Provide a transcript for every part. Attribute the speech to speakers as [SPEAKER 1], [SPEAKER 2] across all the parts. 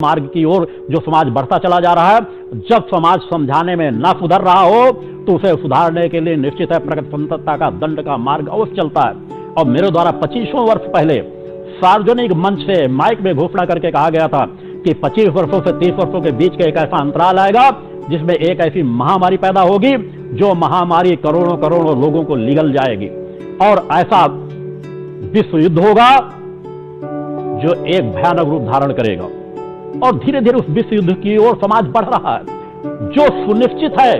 [SPEAKER 1] मार्ग की ओर जो समाज बढ़ता चला जा रहा है, जब समाज समझाने में न सुधर रहा हो तो उसे सुधारने के लिए निश्चित है प्रगतिपंथता का दंड का मार्ग अवश्य चलता है। और मेरे द्वारा 25 वर्ष पहले सार्वजनिक मंच से माइक में घोषणा करके कहा गया था कि 25 वर्षों से 30 वर्षों के बीच का एक ऐसा अंतराल आएगा जिसमें एक ऐसी महामारी पैदा होगी जो महामारी करोड़ों करोड़ों लोगों को निगल जाएगी, और ऐसा विश्व युद्ध होगा जो एक भयानक रूप धारण करेगा। और धीरे धीरे उस विश्व युद्ध की ओर समाज बढ़ रहा है, जो सुनिश्चित है।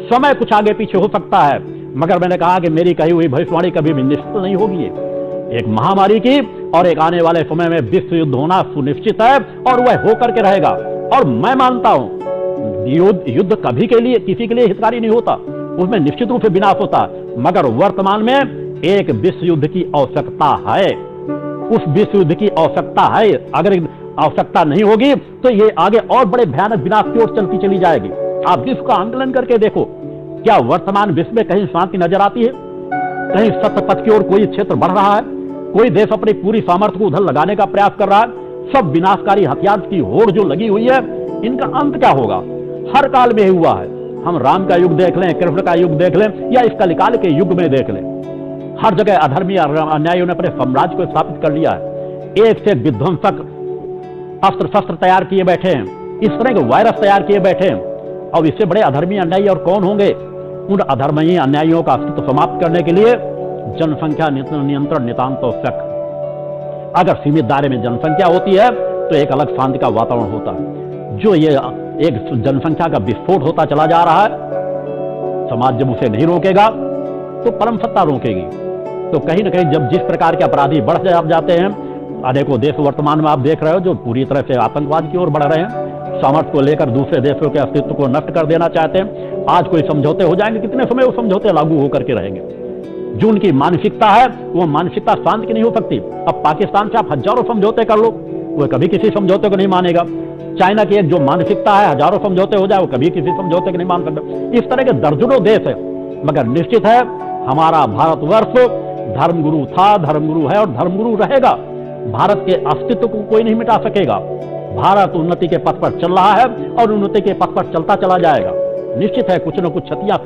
[SPEAKER 1] समय कुछ आगे पीछे हो सकता है, मगर मैंने कहा कि मेरी कही हुई भविष्यवाणी कभी भी निश्चित नहीं होगी। एक महामारी की और एक आने वाले समय में विश्व युद्ध होना सुनिश्चित है और वह होकर के रहेगा। और मैं मानता हूं युद्ध कभी के लिए किसी के लिए हितकारी नहीं होता, उसमें निश्चित रूप से विनाश होता, मगर वर्तमान में एक विश्व युद्ध की आवश्यकता है। उस विश्व युद्ध की आवश्यकता है। अगर आवश्यकता नहीं होगी तो ये आगे और बड़े भयानक विनाश की ओर चलती चली जाएगी। आप विश्व का आंकलन करके देखो, क्या वर्तमान विश्व में कहीं शांति नजर आती है? कहीं सत्य पथ की ओर कोई क्षेत्र बढ़ रहा है? कोई देश अपनी पूरी सामर्थ्य को उधर लगाने का प्रयास कर रहा है? सब विनाशकारी हथियार की होड़ जो लगी हुई है, इनका अंत क्या होगा? हर काल में हुआ है। हम राम का युग देख लें, कृष्ण का युग देख लें, या इस कलिकाल के युग में देख लें, हर जगह अधर्मी अन्यायियों ने अपने साम्राज्य को स्थापित कर लिया है। एक से विध्वंसक अस्त्र शस्त्र तैयार किए बैठे हैं, इस तरह के वायरस तैयार किए बैठे हैं। और इससे बड़े अधर्मी अन्यायी और कौन होंगे? उन अधर्मी अन्यायियों का अस्तित्व समाप्त करने के लिए जनसंख्या नियंत्रण नितांत आवश्यक। अगर सीमित दायरे में जनसंख्या होती है तो एक अलग शांति का वातावरण होता है। जो ये एक जनसंख्या का विस्फोट होता चला जा रहा है, समाज जब उसे नहीं रोकेगा तो परम सत्ता रोकेगी। तो कहीं ना कहीं जब जिस प्रकार के अपराधी बढ़ जाते हैं, अनेकों देश वर्तमान में आप देख रहे हो जो पूरी तरह से आतंकवाद की ओर बढ़ रहे हैं, सामर्थ्य को लेकर दूसरे देशों के अस्तित्व को नष्ट कर देना चाहते हैं। आज कोई समझौते हो जाएंगे, कितने समय वो समझौते लागू होकर के रहेंगे? जो उनकी मानसिकता है वो मानसिकता शांत की नहीं हो सकती। अब पाकिस्तान से आप हजारों समझौते कर लो, वो कभी किसी समझौते को नहीं मानेगा। चाइना की एक जो मानसिकता है, हजारों समझौते हो जाए, वो कभी किसी समझौते को नहीं मान सकता। इस तरह के दर्जनों देश है, मगर निश्चित है हमारा भारतवर्ष धर्मगुरु था, धर्मगुरु है और धर्मगुरु रहेगा। भारत के अस्तित्व को कोई नहीं मिटा सकेगा। भारत उन्नति के पथ पर चल रहा है और उन्नति के पथ पर चलता चला जाएगा। निश्चित है कुछ न कुछ क्षतियां